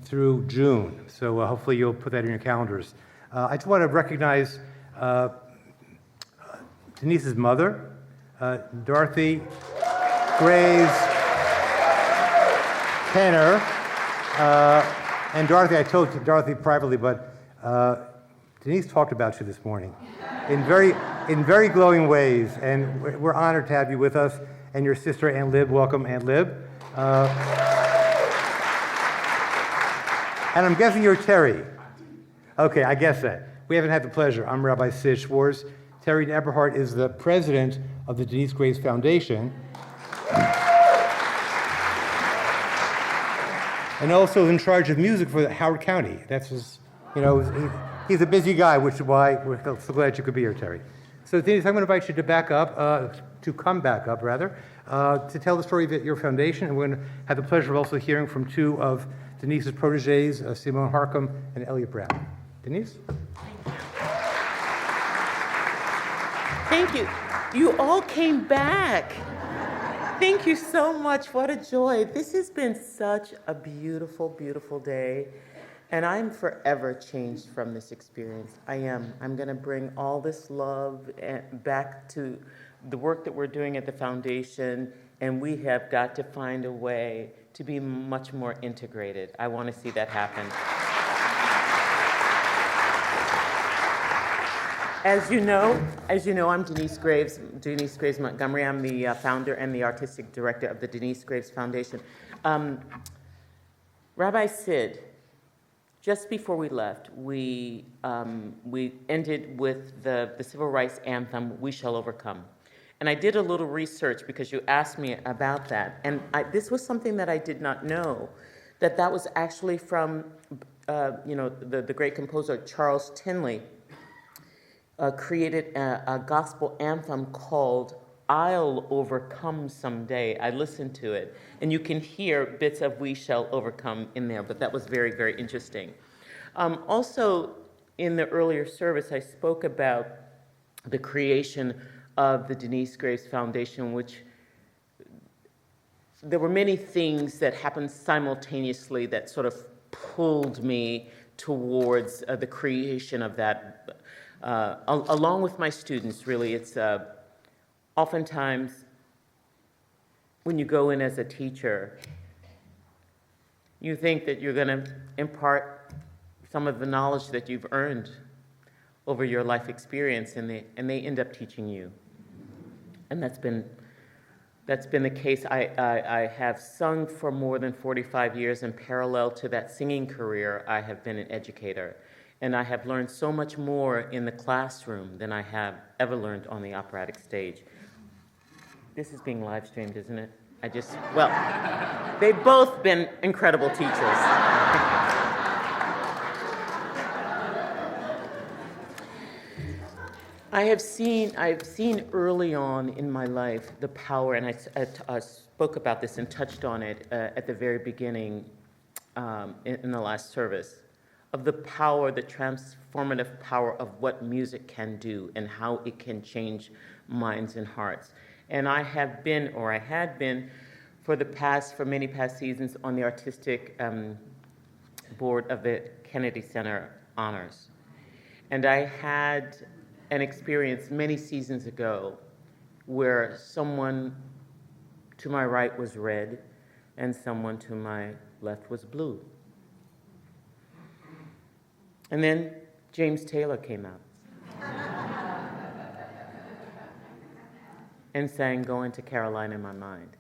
through June. So hopefully you'll put that in your calendars. I just want to recognize Denise's mother, Dorothy Graves Kenner. And Dorothy, I told Dorothy privately, but Denyce talked about you this morning in very glowing ways, and we're honored to have you with us. And your sister, Aunt Lib. Welcome, Aunt Lib. And I'm guessing you're Terry. Okay, I guess that. We haven't had the pleasure. I'm Rabbi Sid Schwartz. Terry Eberhardt is the president of the Denyce Graves Foundation. And also in charge of music for Howard County. That's his, he's a busy guy, which is why we're so glad you could be here, Terry. So Denyce, I'm going to invite you to come back up, to tell the story of your foundation. And we're going to have the pleasure of also hearing from two of Denyce's proteges, Simone Harcum and Elliot Brown. Denyce? Thank you. You all came back. Thank you so much. What a joy. This has been such a beautiful, beautiful day. And I'm forever changed from this experience. I am. I'm going to bring all this love back to the work that we're doing at the foundation, and we have got to find a way to be much more integrated. I want to see that happen. As you know, I'm Denyce Graves Montgomery. I'm the founder and the artistic director of the Denyce Graves Foundation. Rabbi Sid, just before we left, we ended with the civil rights anthem, "We Shall Overcome." And I did a little research because you asked me about that. And this was something that I did not know, that was actually from, the great composer Charles Tinley created a gospel anthem called "I'll Overcome Someday." I listened to it, and you can hear bits of "We Shall Overcome" in there, but that was very, very interesting. Also, in the earlier service, I spoke about the creation of the Denyce Graves Foundation, which there were many things that happened simultaneously that sort of pulled me towards the creation of that. Along with my students, really, it's oftentimes when you go in as a teacher, you think that you're going to impart some of the knowledge that you've earned over your life experience, and they end up teaching you. And that's been the case. I have sung for more than 45 years, and parallel to that singing career, I have been an educator. And I have learned so much more in the classroom than I have ever learned on the operatic stage. This is being live streamed, isn't it? They've both been incredible teachers. I've seen early on in my life the power, and I spoke about this and touched on it at the very beginning in the last service, of the power, the transformative power of what music can do and how it can change minds and hearts. And I had been for many past seasons on the artistic board of the Kennedy Center Honors. And I had an experience many seasons ago where someone to my right was red and someone to my left was blue. And then James Taylor came out and sang "Going to Carolina in My Mind."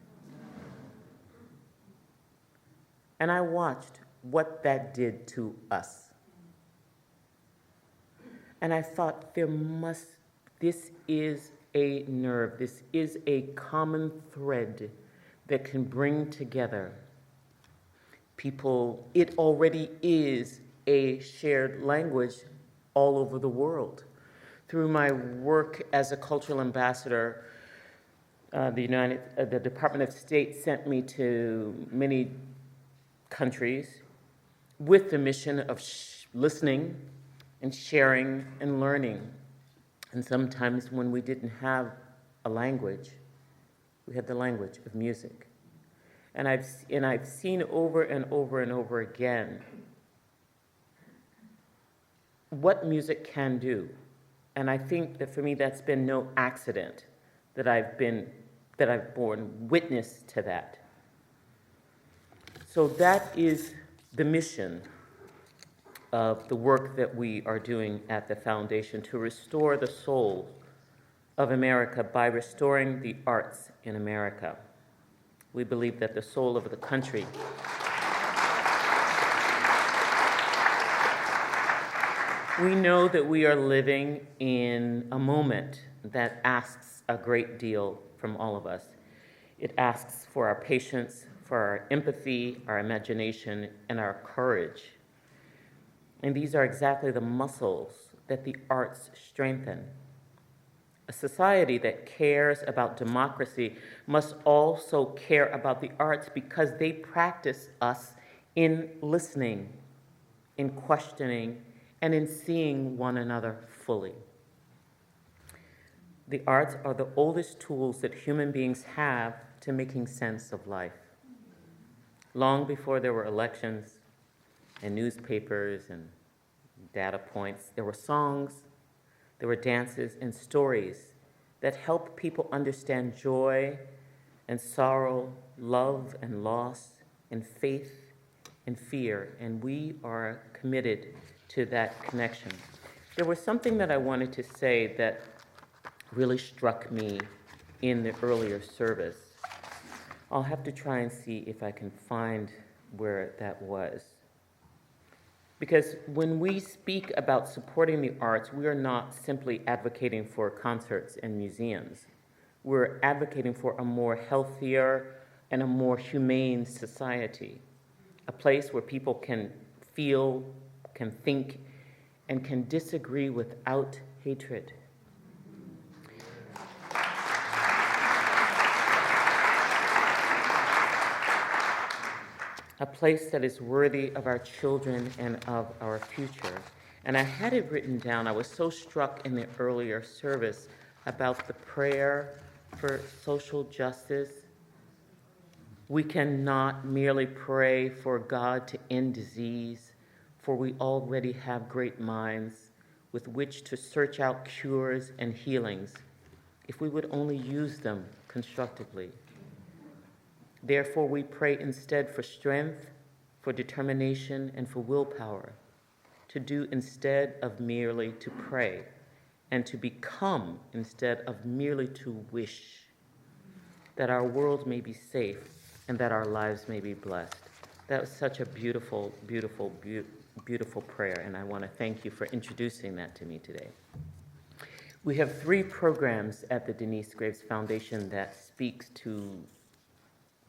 And I watched what that did to us. And I thought, this is a nerve, this is a common thread that can bring together people. It already is a shared language all over the world. Through my work as a cultural ambassador, the Department of State sent me to many countries with the mission of listening and sharing and learning. And sometimes when we didn't have a language, we had the language of music. And I've seen over and over and over again what music can do. And I think that for me, that's been no accident that I've borne witness to that. So that is the mission of the work that we are doing at the foundation, to restore the soul of America by restoring the arts in America. We believe that the soul of the country we know that we are living in a moment that asks a great deal from all of us. It asks for our patience, for our empathy, our imagination, and our courage. And these are exactly the muscles that the arts strengthen. A society that cares about democracy must also care about the arts, because they practice us in listening, in questioning, and in seeing one another fully. The arts are the oldest tools that human beings have to making sense of life. Long before there were elections and newspapers and data points, there were songs, there were dances and stories that helped people understand joy and sorrow, love and loss, and faith and fear, and we are committed to that connection. There was something that I wanted to say that really struck me in the earlier service. I'll have to try and see if I can find where that was. Because when we speak about supporting the arts, we are not simply advocating for concerts and museums. We're advocating for a more healthier and a more humane society, a place where people can feel, can think, and can disagree without hatred. A place that is worthy of our children and of our future. And I had it written down. I was so struck in the earlier service about the prayer for social justice. We cannot merely pray for God to end disease, for we already have great minds with which to search out cures and healings, if we would only use them constructively. Therefore, we pray instead for strength, for determination, and for willpower, to do instead of merely to pray, and to become instead of merely to wish, that our world may be safe and that our lives may be blessed. That was such a beautiful, beautiful, beautiful prayer, and I want to thank you for introducing that to me today. We have 3 programs at the Denyce Graves Foundation that speaks to,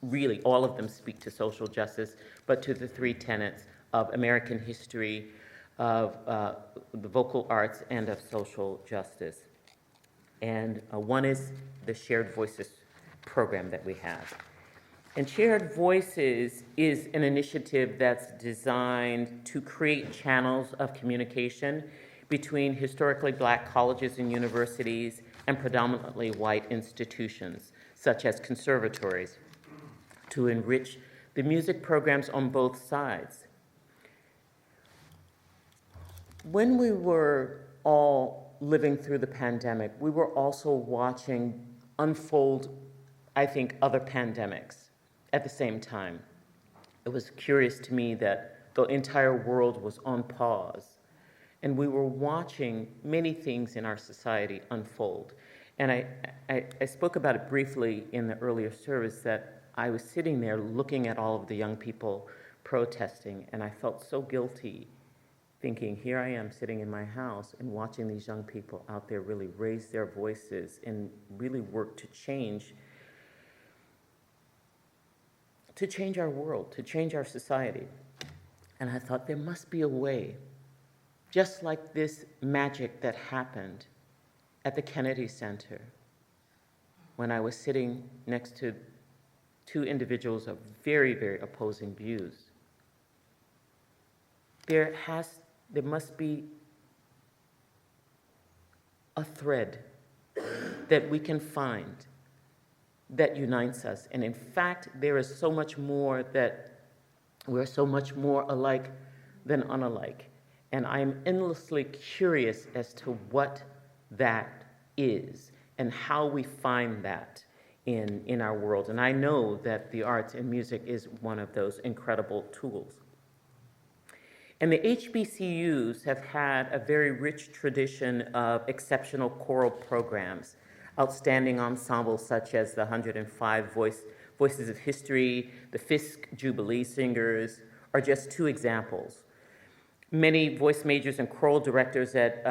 really all of them speak to social justice, but to the 3 tenets of American history, of the vocal arts, and of social justice. And one is the Shared Voices program that we have. And Shared Voices is an initiative that's designed to create channels of communication between historically Black colleges and universities and predominantly white institutions, such as conservatories, to enrich the music programs on both sides. When we were all living through the pandemic, we were also watching unfold, I think, other pandemics at the same time. It was curious to me that the entire world was on pause, and we were watching many things in our society unfold. And I spoke about it briefly in the earlier service, that I was sitting there looking at all of the young people protesting, and I felt so guilty, thinking, here I am sitting in my house and watching these young people out there really raise their voices and really work to change our world, to change our society. And I thought, there must be a way, just like this magic that happened at the Kennedy Center when I was sitting next to 2 individuals of very, very opposing views. There must be a thread that we can find that unites us. And in fact, there is so much more that we're so much more alike than unalike. And I'm endlessly curious as to what that is and how we find that in our world. And I know that the arts and music is one of those incredible tools. And the HBCUs have had a very rich tradition of exceptional choral programs, outstanding ensembles such as the 105 Voices of History, the Fisk Jubilee Singers, are just two examples. Many voice majors and choral directors at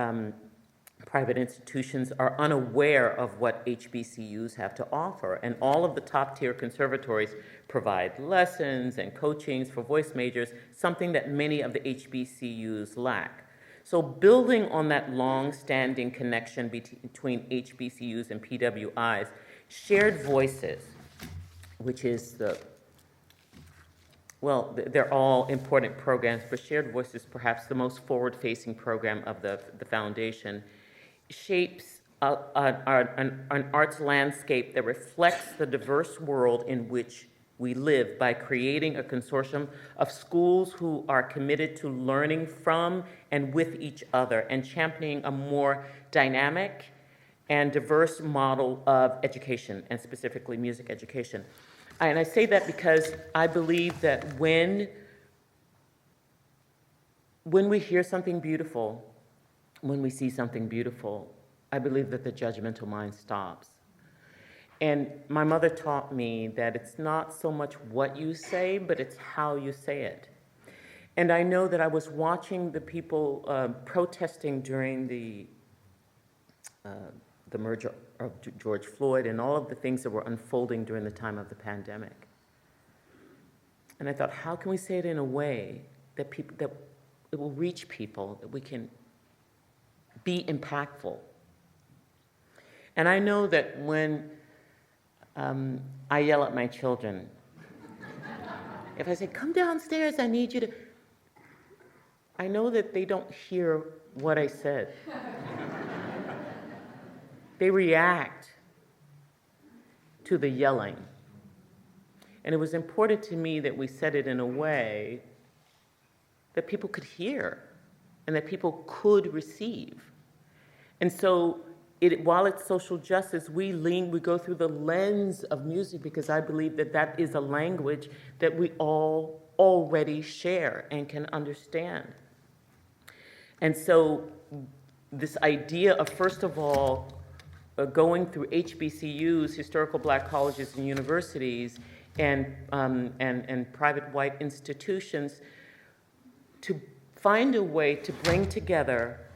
private institutions are unaware of what HBCUs have to offer, and all of the top-tier conservatories provide lessons and coachings for voice majors, something that many of the HBCUs lack. So building on that long-standing connection between HBCUs and PWIs, Shared Voices, which is they're all important programs, but Shared Voices, perhaps the most forward-facing program of the foundation, shapes an arts landscape that reflects the diverse world in which we live by creating a consortium of schools who are committed to learning from and with each other and championing a more dynamic and diverse model of education, and specifically music education. And I say that because I believe that when we hear something beautiful, when we see something beautiful, I believe that the judgmental mind stops. And my mother taught me that it's not so much what you say, but it's how you say it. And I know that I was watching the people protesting during the murder of George Floyd and all of the things that were unfolding during the time of the pandemic. And I thought, how can we say it in a way that it will reach people, that we can be impactful? And I know that when I yell at my children, if I say, come downstairs, I need you to, I know that they don't hear what I said. They react to the yelling. And it was important to me that we said it in a way that people could hear and that people could receive. And so while it's social justice, we go through the lens of music because I believe that that is a language that we all already share and can understand. And so this idea of, first of all, going through HBCUs, historical black colleges and universities, and private white institutions to find a way to bring together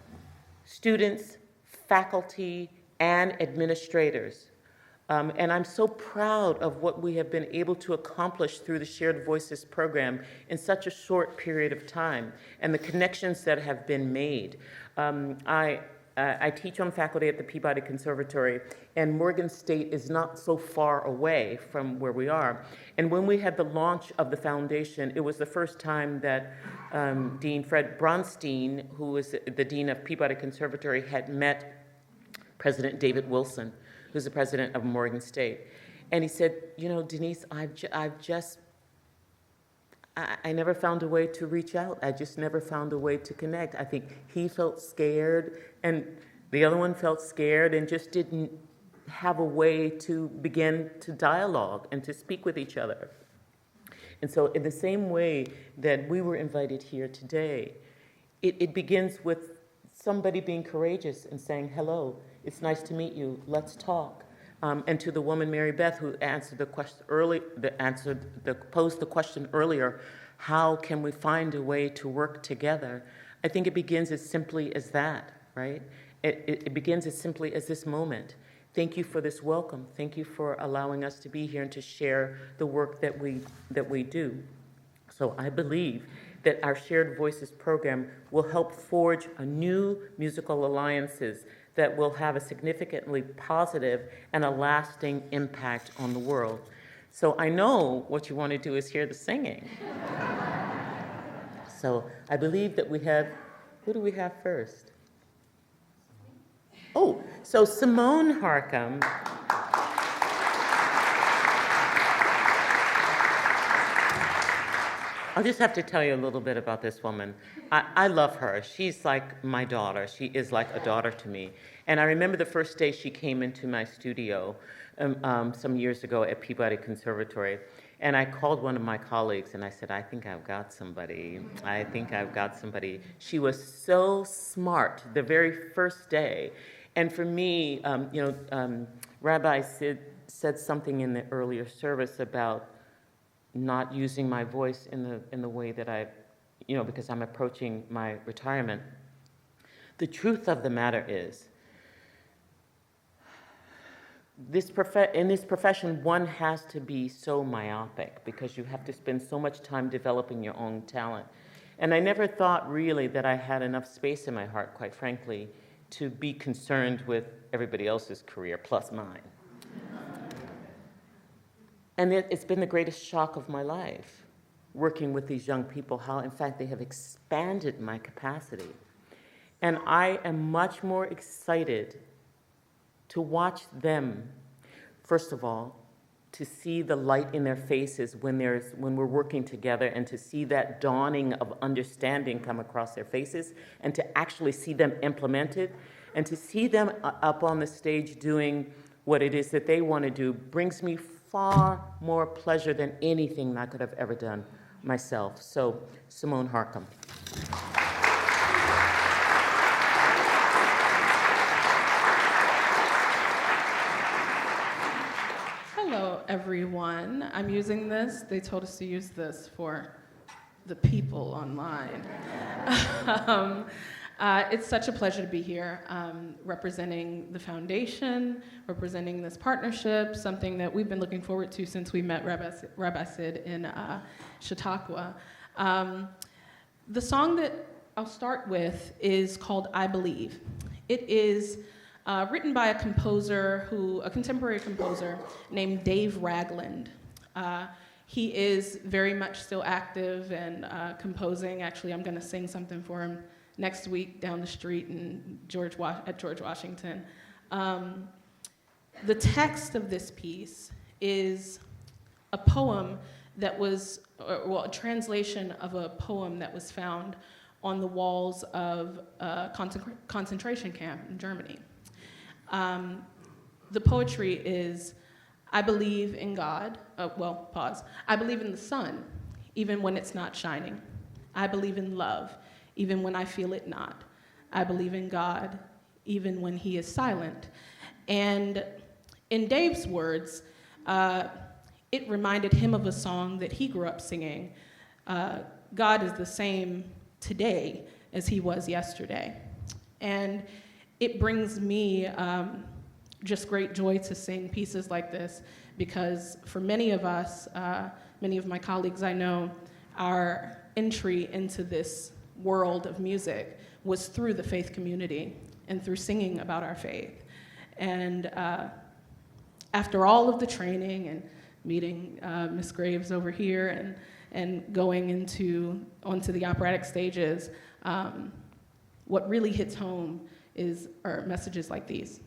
students, faculty, and administrators. And I'm so proud of what we have been able to accomplish through the Shared Voices program in such a short period of time, and the connections that have been made. I teach on faculty at the Peabody Conservatory, and Morgan State is not so far away from where we are. And when we had the launch of the foundation, it was the first time that Dean Fred Bronstein, who is the Dean of Peabody Conservatory, had met President David Wilson, who's the president of Morgan State. And he said, you know, Denyce, I never found a way to reach out. I just never found a way to connect. I think he felt scared, and the other one felt scared and just didn't have a way to begin to dialogue and to speak with each other. And so in the same way that we were invited here today, it begins with somebody being courageous and saying, hello, it's nice to meet you, let's talk. And to the woman, Mary Beth, who answered the question posed the question earlier, how can we find a way to work together? I think it begins as simply as that, right? It begins as simply as this moment. Thank you for this welcome. Thank you for allowing us to be here and to share the work that we do. So I believe that our Shared Voices program will help forge a new musical alliances that will have a significantly positive and a lasting impact on the world. So I know what you want to do is hear the singing. So I believe that we have, who do we have first? Oh, so Simone Harcum. I'll just have to tell you a little bit about this woman. I love her. She's like my daughter. She is like a daughter to me. And I remember the first day she came into my studio some years ago at Peabody Conservatory. And I called one of my colleagues and I said, I think I've got somebody. I think I've got somebody. She was so smart the very first day. And for me, Rabbi said something in the earlier service about not using my voice in the way that because I'm approaching my retirement. The truth of the matter is, in this profession, one has to be so myopic because you have to spend so much time developing your own talent. And I never thought really that I had enough space in my heart, quite frankly, to be concerned with everybody else's career plus mine. And it's been the greatest shock of my life, working with these young people, how in fact they have expanded my capacity. And I am much more excited to watch them, first of all, to see the light in their faces when we're working together, and to see that dawning of understanding come across their faces, and to actually see them implemented, and to see them up on the stage doing what it is that they want to do brings me far more pleasure than anything I could have ever done myself. So, Simone Harcum. Hello, everyone. I'm using this. They told us to use this for the people online. It's such a pleasure to be here, representing the foundation, representing this partnership, something that we've been looking forward to since we met Rabbi Sid in Chautauqua. The song that I'll start with is called I Believe. It is written by a contemporary composer named Dave Ragland. He is very much still active and composing. Actually, I'm going to sing something for him next week down the street at George Washington. The text of this piece is a poem that was, a translation of a poem that was found on the walls of a concentration camp in Germany. The poetry is, I believe in God, I believe in the sun, even when it's not shining. I believe in love, even when I feel it not. I believe in God, even when he is silent. And in Dave's words, it reminded him of a song that he grew up singing. God is the same today as he was yesterday. And it brings me just great joy to sing pieces like this, because for many of us, many of my colleagues I know, our entry into this world of music was through the faith community and through singing about our faith. And after all of the training and meeting Miss Graves over here and going onto the operatic stages, what really hits home are messages like these.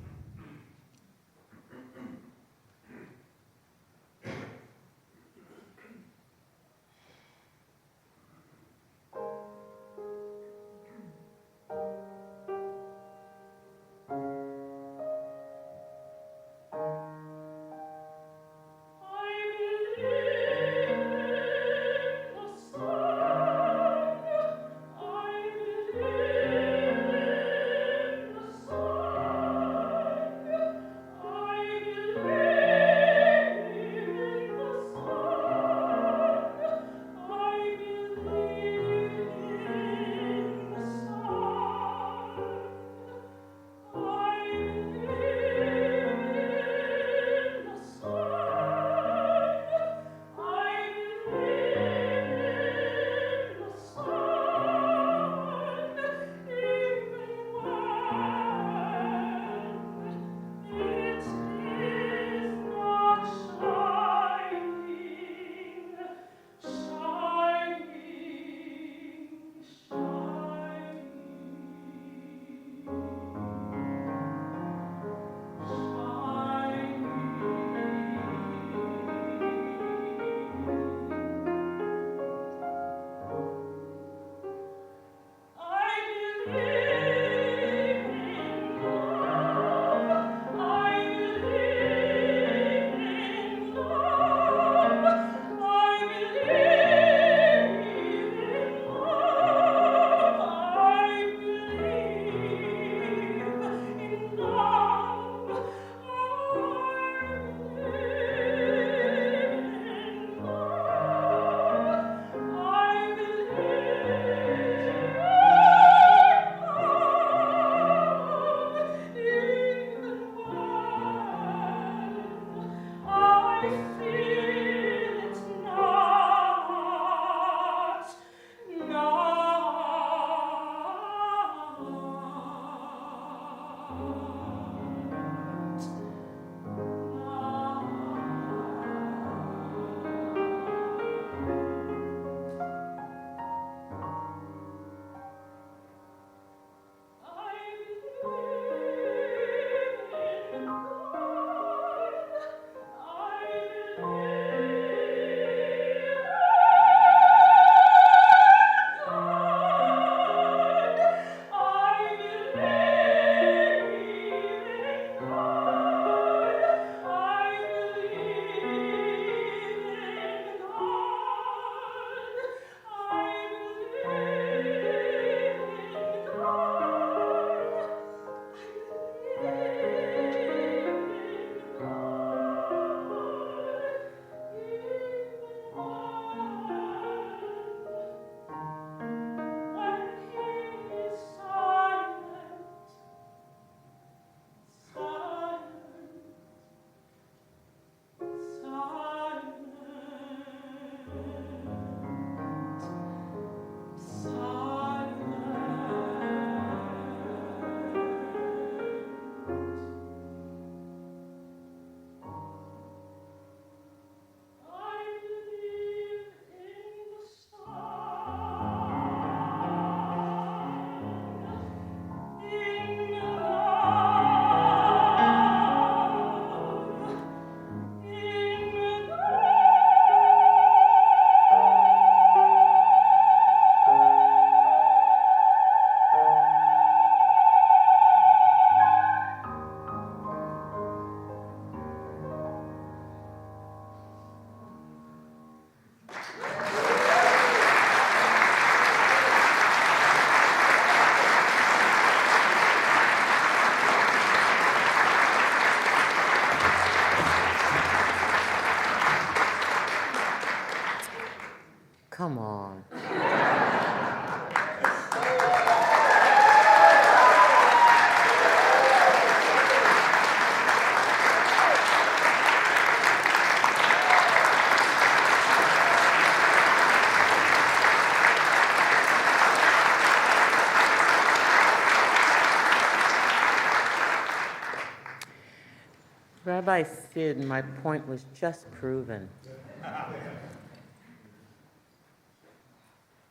Rabbi Sid, my point was just proven.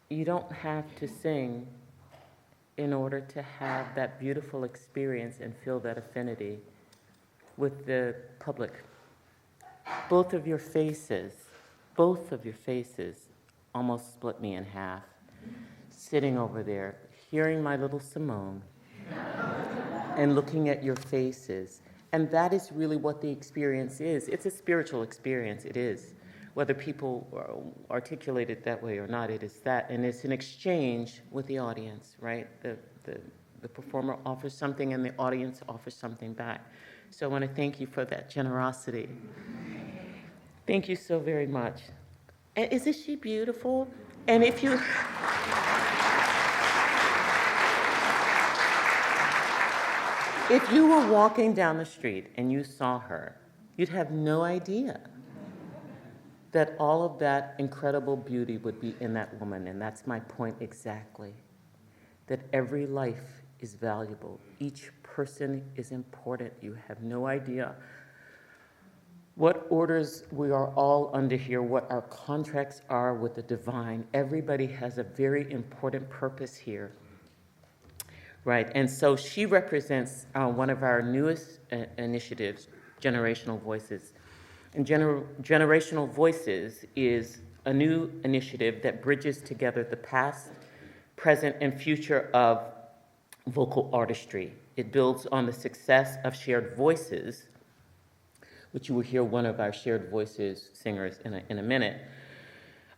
You don't have to sing in order to have that beautiful experience and feel that affinity with the public. Both of your faces almost split me in half. Sitting over there, hearing my little Simone, and looking at your faces. And that is really what the experience is. It's a spiritual experience, it is. Whether people articulate it that way or not, it is that. And it's an exchange with the audience, right? The performer offers something and the audience offers something back. So I want to thank you for that generosity. Thank you so very much. And isn't she beautiful? And if you... If you were walking down the street and you saw her, you'd have no idea that all of that incredible beauty would be in that woman. And that's my point exactly. That every life is valuable. Each person is important. You have no idea what orders we are all under here, what our contracts are with the divine. Everybody has a very important purpose here. Right, and so she represents one of our newest initiatives, Generational Voices. And Generational Voices is a new initiative that bridges together the past, present, and future of vocal artistry. It builds on the success of Shared Voices, which you will hear one of our Shared Voices singers in a minute.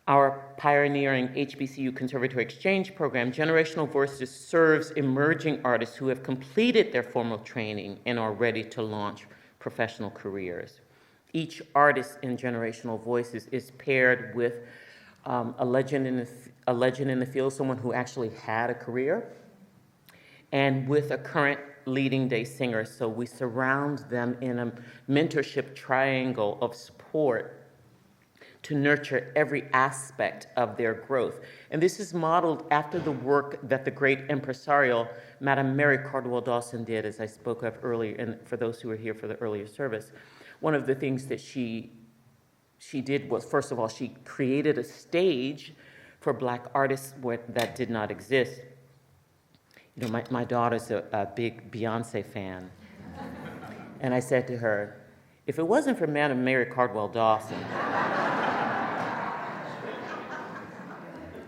Our pioneering HBCU Conservatory Exchange program, Generational Voices, serves emerging artists who have completed their formal training and are ready to launch professional careers. Each artist in Generational Voices is paired with a legend in the field, someone who actually had a career, and with a current leading day singer. So we surround them in a mentorship triangle of support to nurture every aspect of their growth. And this is modeled after the work that the great impresario, Madam Mary Cardwell Dawson, did, as I spoke of earlier, and for those who were here for the earlier service. One of the things that she did was, first of all, she created a stage for Black artists that did not exist. You know, my daughter's a big Beyonce fan. And I said to her, if it wasn't for Madam Mary Cardwell Dawson,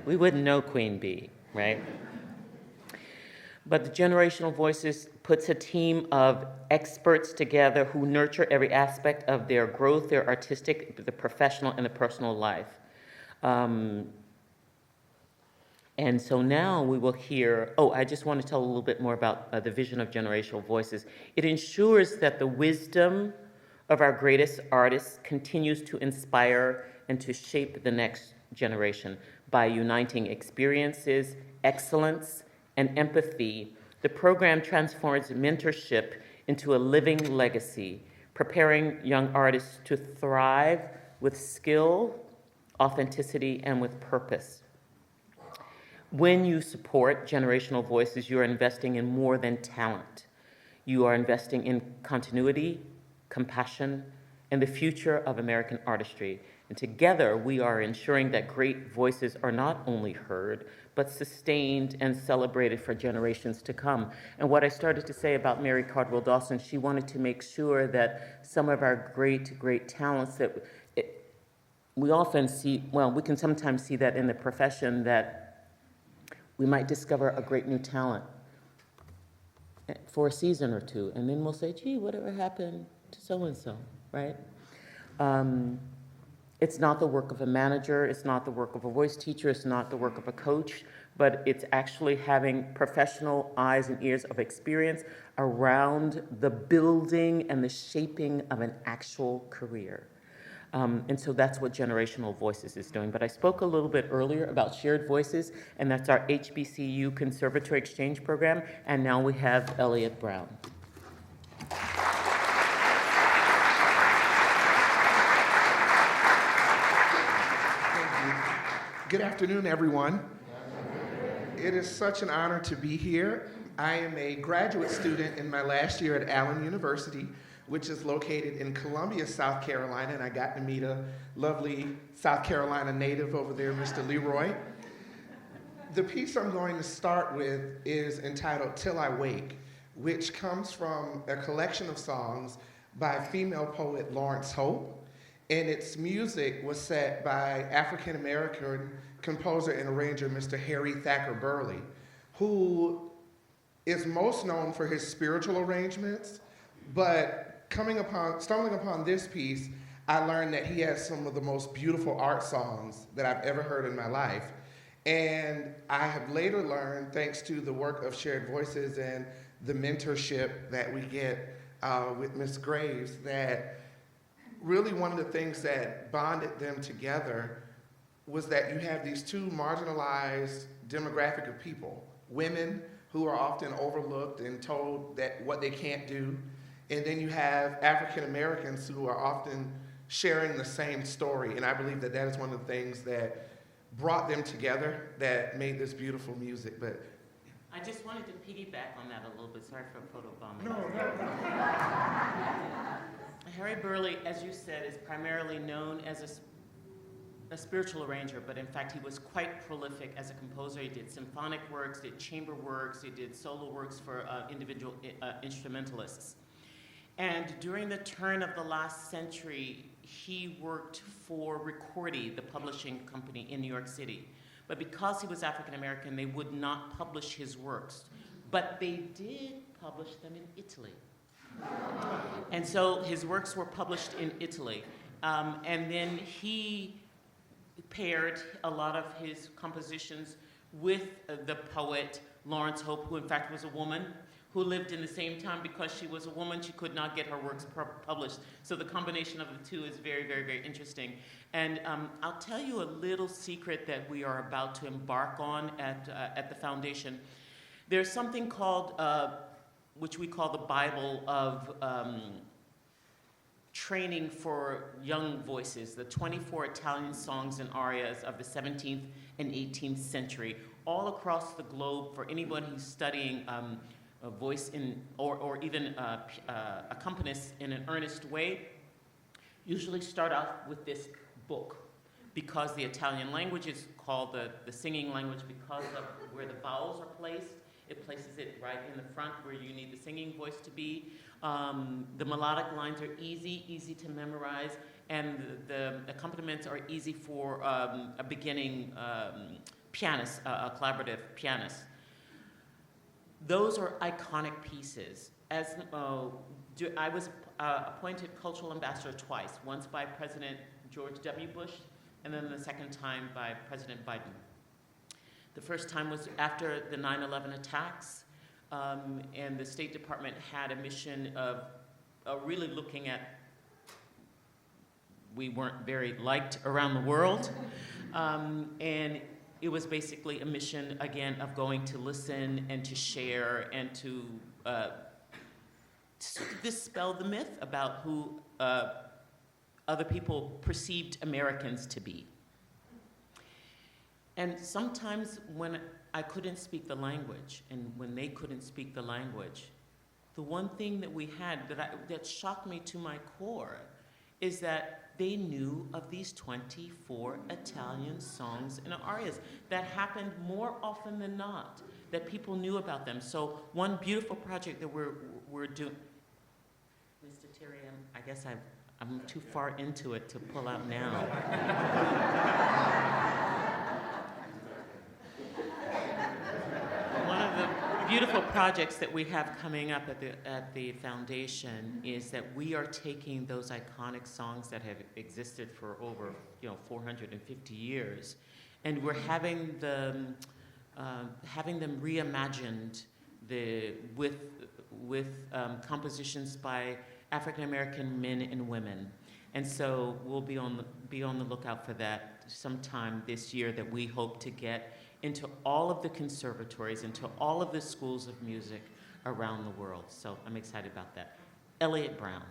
we wouldn't know Queen Bee, right? But the Generational Voices puts a team of experts together who nurture every aspect of their growth, their artistic, the professional, and the personal life. And so now we will hear, I just want to tell a little bit more about the vision of Generational Voices. It ensures that the wisdom of our greatest artists continues to inspire and to shape the next generation. By uniting experiences, excellence, and empathy, the program transforms mentorship into a living legacy, preparing young artists to thrive with skill, authenticity, and with purpose. When you support Generational Voices, you are investing in more than talent. You are investing in continuity, compassion, and the future of American artistry. And together, we are ensuring that great voices are not only heard, but sustained and celebrated for generations to come. And what I started to say about Mary Cardwell Dawson, she wanted to make sure that some of our great, great talents that we often see, we can sometimes see that in the profession, that we might discover a great new talent for a season or two, and then we'll say, gee, whatever happened to so-and-so, right? It's not the work of a manager, it's not the work of a voice teacher, it's not the work of a coach, but it's actually having professional eyes and ears of experience around the building and the shaping of an actual career. And so that's what Generational Voices is doing. But I spoke a little bit earlier about Shared Voices, and that's our HBCU Conservatory Exchange program, and now we have Elliot Brown. Good afternoon, everyone. It is such an honor to be here. I am a graduate student in my last year at Allen University, which is located in Columbia, South Carolina, and I got to meet a lovely South Carolina native over there, Mr. Leroy. The piece I'm going to start with is entitled Till I Wake, which comes from a collection of songs by female poet Lawrence Hope, and its music was set by African-American composer and arranger Mr. Harry Thacker Burley, who is most known for his spiritual arrangements, but stumbling upon this piece, I learned that he has some of the most beautiful art songs that I've ever heard in my life. And I have later learned, thanks to the work of Shared Voices and the mentorship that we get with Ms. Graves, that really one of the things that bonded them together was that you have these two marginalized demographic of people, women who are often overlooked and told that what they can't do, and then you have African Americans who are often sharing the same story, and I believe that that is one of the things that brought them together that made this beautiful music. But I just wanted to piggyback on that a little bit. Sorry for photobombing. no. Harry Burley, as you said, is primarily known as a spiritual arranger, but in fact he was quite prolific as a composer. He did symphonic works, did chamber works, he did solo works for individual instrumentalists. And during the turn of the last century, he worked for Ricordi, the publishing company in New York City. But because he was African American, they would not publish his works. But they did publish them in Italy. And so his works were published in Italy. And then he paired a lot of his compositions with the poet Lawrence Hope, who in fact was a woman, who lived in the same time. Because she was a woman, she could not get her works published. So the combination of the two is very, very, very interesting. And I'll tell you a little secret that we are about to embark on at the foundation. There's something called, which we call the Bible of training for young voices, the 24 Italian songs and arias of the 17th and 18th century, all across the globe for anybody who's studying a voice or even accompanists in an earnest way. Usually start off with this book, because the Italian language is called the singing language because of where the vowels are placed. It places it right in the front where you need the singing voice to be. The melodic lines are easy to memorize, and the accompaniments are easy for a beginning pianist, a collaborative pianist. Those are iconic pieces. As I was appointed cultural ambassador twice, once by President George W. Bush, and then the second time by President Biden. The first time was after the 9/11 attacks, and the State Department had a mission of really looking at, we weren't very liked around the world, and it was basically a mission, again, of going to listen and to share and to dispel the myth about who other people perceived Americans to be. And sometimes when I couldn't speak the language, and when they couldn't speak the language, the one thing that we had that shocked me to my core is that they knew of these 24 Italian songs and arias. That happened more often than not, that people knew about them. So one beautiful project that we're doing, Mr. Terry, I guess I'm too far into it to pull out now. One of the beautiful projects that we have coming up at the foundation is that we are taking those iconic songs that have existed for over 450 years, and we're having them reimagined with compositions by African American men and women. And so we'll be on the lookout for that sometime this year, that we hope to get into all of the conservatories, into all of the schools of music around the world. So I'm excited about that. Elliott Brown.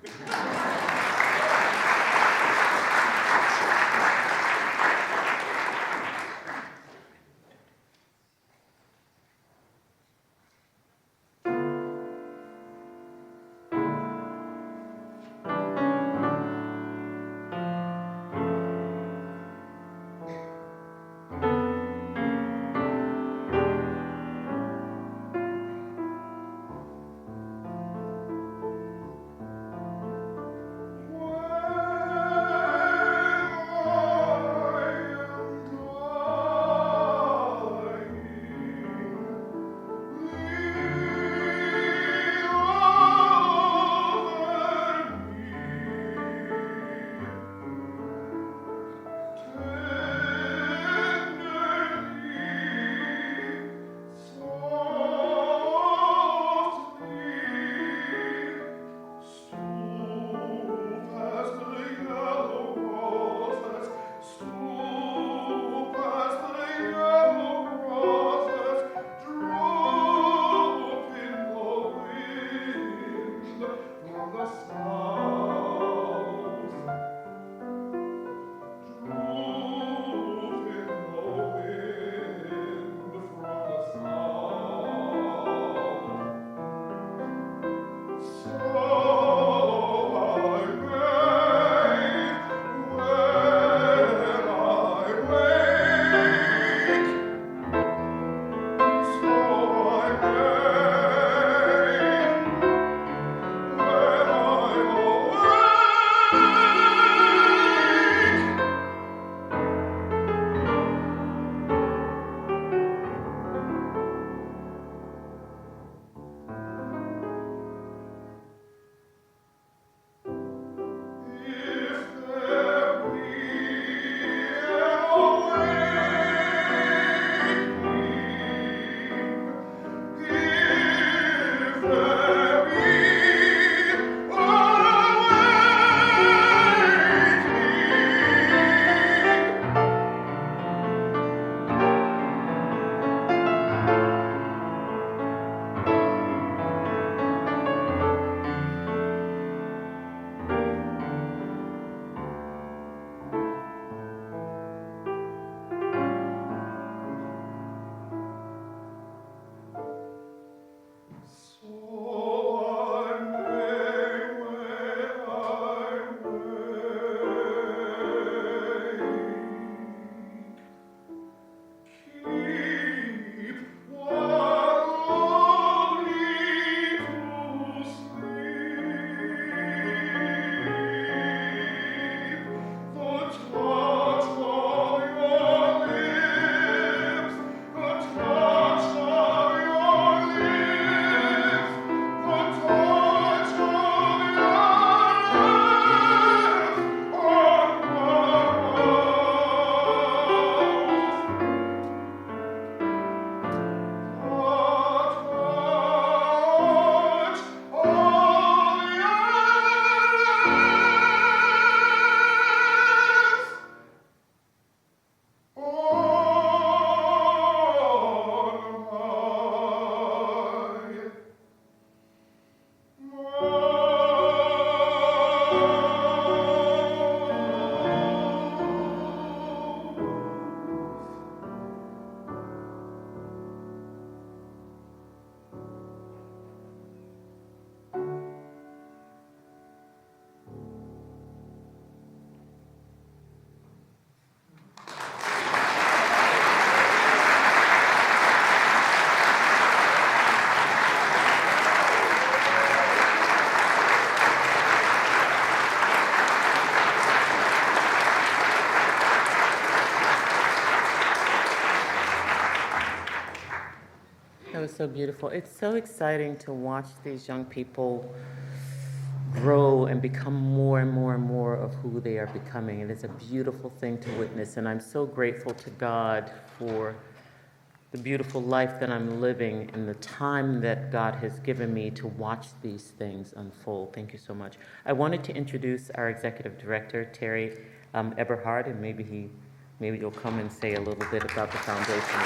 That was so beautiful. It's so exciting to watch these young people grow and become more and more and more of who they are becoming. It is a beautiful thing to witness, and I'm so grateful to God for the beautiful life that I'm living and the time that God has given me to watch these things unfold. Thank you so much. I wanted to introduce our executive director, Terry Eberhard, and maybe you'll come and say a little bit about the foundation.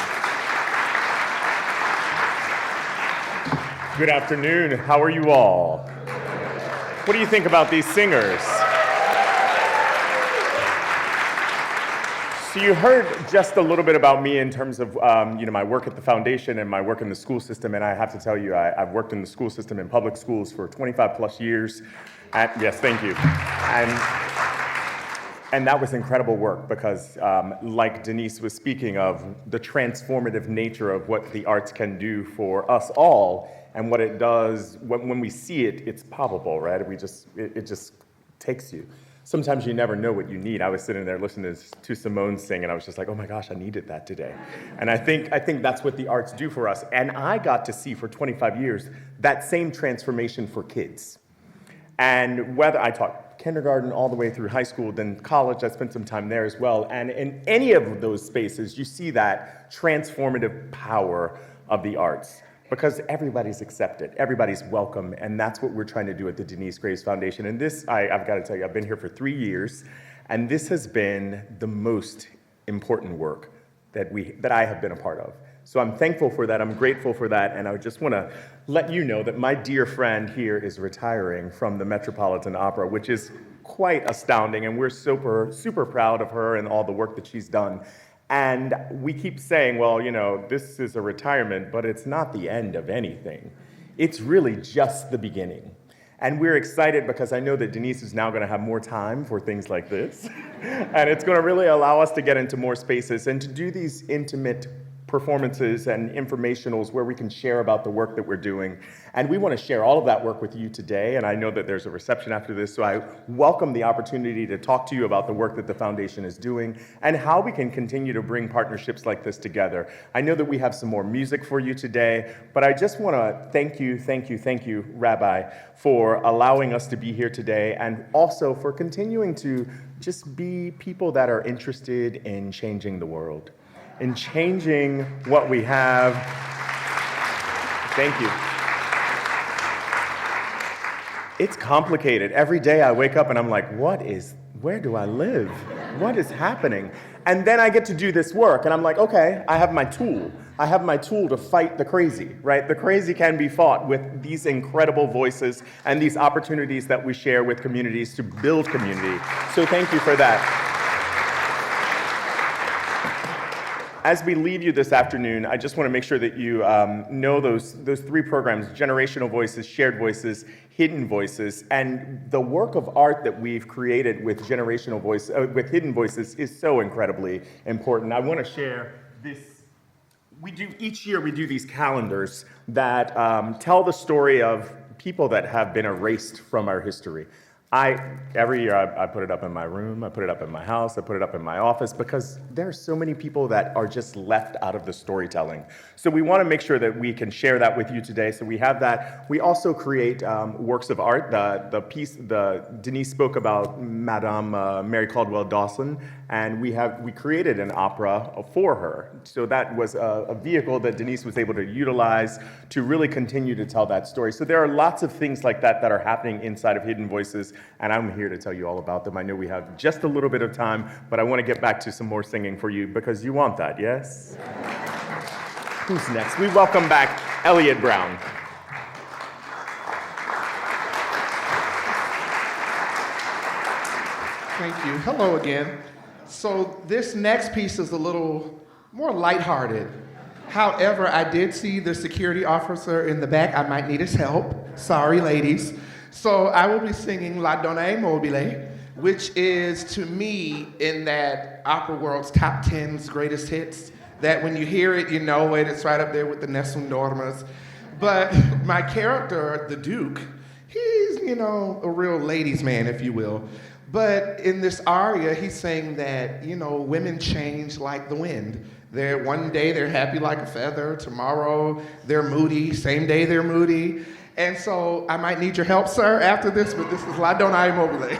Good afternoon. How are you all? What do you think about these singers? So you heard just a little bit about me in terms of my work at the foundation and my work in the school system, and I have to tell you, I've worked in the school system in public schools for 25 plus years. Yes, thank you. And that was incredible work because, like Denyce was speaking of, the transformative nature of what the arts can do for us all, and what it does, when we see it, it's palpable, right? It just takes you. Sometimes you never know what you need. I was sitting there listening to Simone sing, and I was just like, oh my gosh, I needed that today. And I think that's what the arts do for us. And I got to see for 25 years that same transformation for kids. And whether I taught kindergarten all the way through high school, then college, I spent some time there as well. And in any of those spaces, you see that transformative power of the arts. Because everybody's accepted, everybody's welcome, and that's what we're trying to do at the Denyce Graves Foundation. And this, I've got to tell you, I've been here for 3 years, and this has been the most important work that I have been a part of. So I'm thankful for that, I'm grateful for that, and I just want to let you know that my dear friend here is retiring from the Metropolitan Opera, which is quite astounding, and we're super proud of her and all the work that she's done. And we keep saying, well, this is a retirement, but it's not the end of anything. It's really just the beginning. And we're excited because I know that Denyce is now going to have more time for things like this. And it's going to really allow us to get into more spaces and to do these intimate performances and informationals where we can share about the work that we're doing. And we want to share all of that work with you today, and I know that there's a reception after this, so I welcome the opportunity to talk to you about the work that the foundation is doing and how we can continue to bring partnerships like this together. I know that we have some more music for you today, but I just want to thank you, Rabbi, for allowing us to be here today, and also for continuing to just be people that are interested in changing the world, in changing what we have. Thank you. It's complicated. Every day I wake up and I'm like, where do I live? What is happening? And then I get to do this work and I'm like, okay, I have my tool. I have my tool to fight the crazy, right? The crazy can be fought with these incredible voices and these opportunities that we share with communities to build community. So thank you for that. As we leave you this afternoon, I just want to make sure that you know those 3 programs: Generational Voices, Shared Voices, Hidden Voices. And the work of art that we've created with with Hidden Voices is so incredibly important. I want to share this. Each year we do these calendars that tell the story of people that have been erased from our history. Every year I put it up in my room, I put it up in my house, I put it up in my office, because there are so many people that are just left out of the storytelling. So we want to make sure that we can share that with you today. So we have that. We also create works of art. Denyce spoke about Madame Mary Caldwell Dawson, and we created an opera for her. So that was a vehicle that Denyce was able to utilize to really continue to tell that story. So there are lots of things like that that are happening inside of Hidden Voices, and I'm here to tell you all about them. I know we have just a little bit of time, but I want to get back to some more singing for you because you want that, yes? Who's next? We welcome back Elliot Brown. Thank you. Hello again. So this next piece is a little more lighthearted. However, I did see the security officer in the back. I might need his help. Sorry, ladies. So I will be singing La Donna Mobile, which is, to me, in that opera world's top 10's greatest hits, that when you hear it, you know it. It's right up there with the Nessun Dormas. But my character, the Duke, he's, a real ladies' man, if you will. But in this aria, he's saying that, women change like the wind. One day they're happy like a feather, tomorrow they're moody, same day they're moody. And so I might need your help, sir, after this, but this is La Denyce Mobile.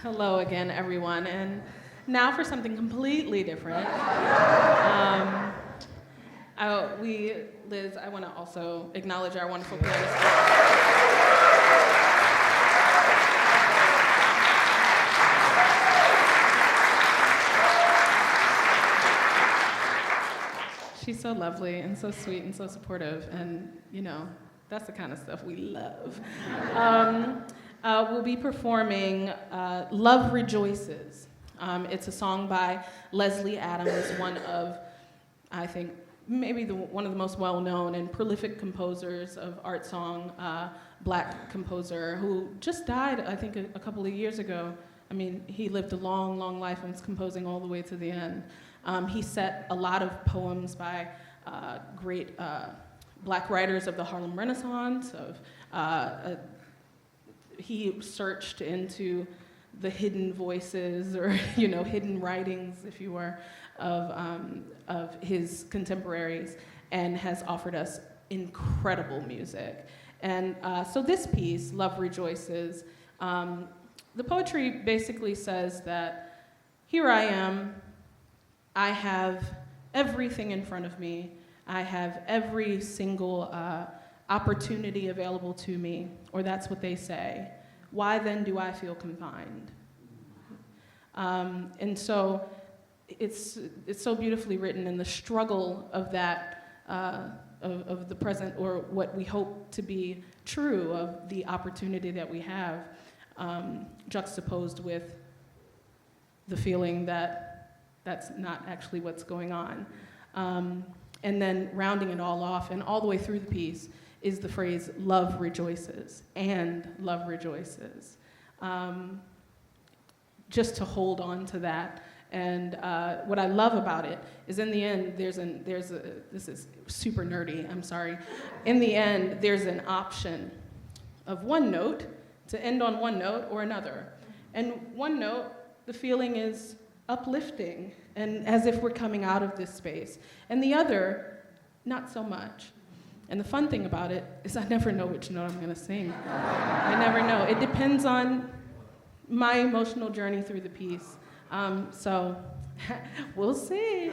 Hello again, everyone. And now for something completely different. Liz, I want to also acknowledge our wonderful pianist. She's so lovely and so sweet and so supportive, and that's the kind of stuff we love. We'll be performing Love Rejoices. It's a song by Leslie Adams, one of, I think, maybe one of the most well-known and prolific composers of art song, Black composer, who just died, I think, a couple of years ago. I mean, he lived a long, long life and was composing all the way to the end. He set a lot of poems by great Black writers of the Harlem Renaissance. He searched into the hidden voices, or hidden writings, if you were, of his contemporaries, and has offered us incredible music. And so this piece, Love Rejoices, the poetry basically says that here I am. I have everything in front of me. I have every single opportunity available to me, or that's what they say. Why then do I feel confined? And so it's so beautifully written, and the struggle of that, of the present, or what we hope to be true of the opportunity that we have, juxtaposed with the feeling that that's not actually what's going on. And then rounding it all off, and all the way through the piece, is the phrase, love rejoices, and love rejoices. Just to hold on to that. And what I love about it is, in the end, this is super nerdy, I'm sorry. In the end, there's an option of one note, to end on one note or another. And one note, the feeling is uplifting, and as if we're coming out of this space. And the other, not so much. And the fun thing about it is I never know which note I'm going to sing. I never know. It depends on my emotional journey through the piece. So we'll see.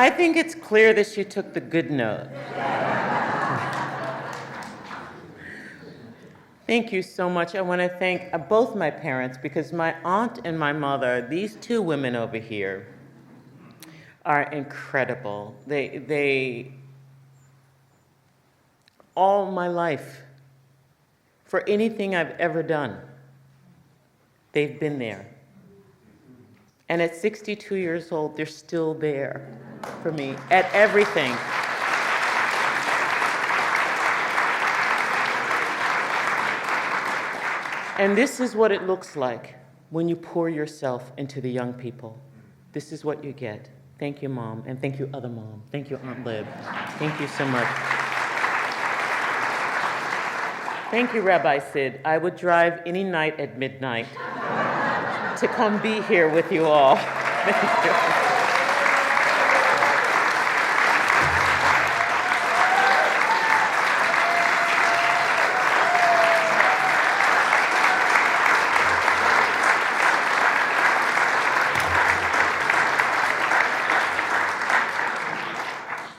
I think it's clear that she took the good note. Thank you so much. I want to thank both my parents, because my aunt and my mother, these two women over here, are incredible. They all my life, for anything I've ever done, they've been there. And at 62 years old, they're still there for me at everything. And this is what it looks like when you pour yourself into the young people. This is what you get. Thank you, Mom, and thank you, other Mom. Thank you, Aunt Lib. Thank you so much. Thank you, Rabbi Sid. I would drive any night at midnight to come be here with you all. Thank you.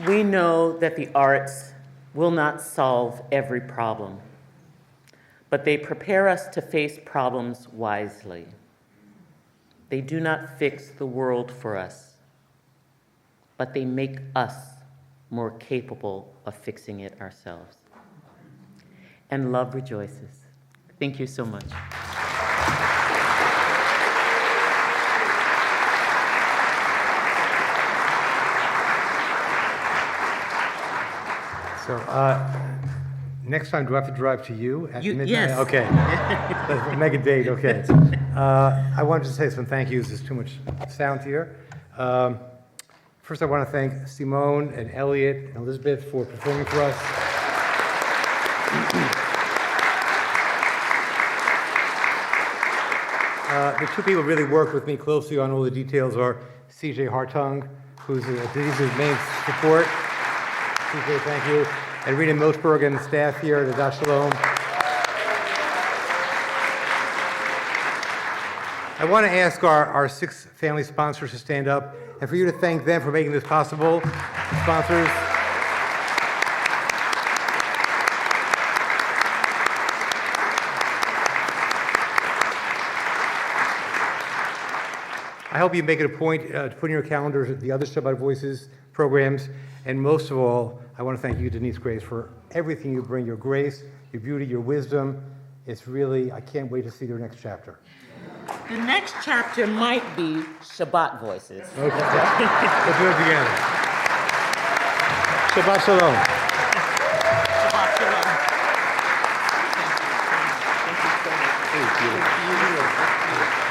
We know that the arts will not solve every problem, but they prepare us to face problems wisely. They do not fix the world for us, but they make us more capable of fixing it ourselves. And love rejoices. Thank you so much. So, next time, do I have to drive to you at midnight? Yes. Okay. Let's make a date, okay. I wanted to say some thank yous. There's too much sound here. First, I want to thank Simone and Elliot and Elizabeth for performing for us. The two people who really worked with me closely on all the details are CJ Hartung, who's Denise's main support. CJ, thank you. And Rita Milchberg and the staff here at Adash Shalom. I want to ask our 6 family sponsors to stand up and for you to thank them for making this possible. Sponsors. I hope you make it a point to put in your calendars the other Shabbat Voices programs. And most of all, I want to thank you, Denyce Grace, for everything you bring, your grace, your beauty, your wisdom. It's really, I can't wait to see your next chapter. The next chapter might be Shabbat Voices. Okay. Let's do it together. Shabbat Shalom. Shabbat Shalom. Thank you so much. Thank you.